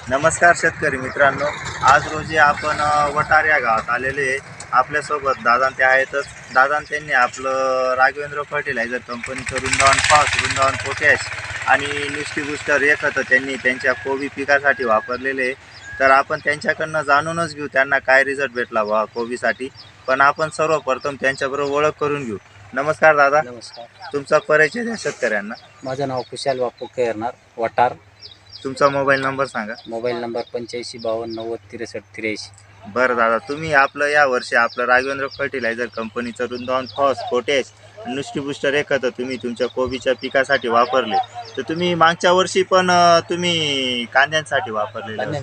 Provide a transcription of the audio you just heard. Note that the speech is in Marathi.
नमस्कार शेतकरी मित्रांनो. आज रोजी आपण वटार या गावात आलेले आहे. आपल्यासोबत दादा ते आहेतच. दादा त्यांनी आपलं राघवेंद्र फर्टिलायझर कंपनीचं वृंदावन फॉस, वृंदावन पोटॅश आणि न्यूट्री बूस्टर हे खतं त्यांनी त्यांच्या कोबी पिकासाठी वापरलेले आहे. तर आपण त्यांच्याकडनं जाणूनच घेऊ त्यांना काय रिझल्ट भेटला बा कोबीसाठी. पण आपण सर्वप्रथम त्यांच्याबरोबर ओळख करून घेऊ. नमस्कार दादा. नमस्कार. तुमचा परिचय द्या शेतकऱ्यांना. माझं नाव कुशाल बापू केरनार, वटार. तुमचा मोबाईल नंबर सांगा. Mobile number 8552906383. बरं दादा, तुम्ही आपलं या वर्षी आपलं राघवेंद्र फर्टिलायझर कंपनीचं वृंदावन फॉस, पोटॅश, न्यूट्री बूस्टर हे खतं तुम्ही तुमच्या कोबीच्या पिकासाठी वापरले. तर तुम्ही मागच्या वर्षी पण तुम्ही कांद्यांसाठी वापरलेले होते.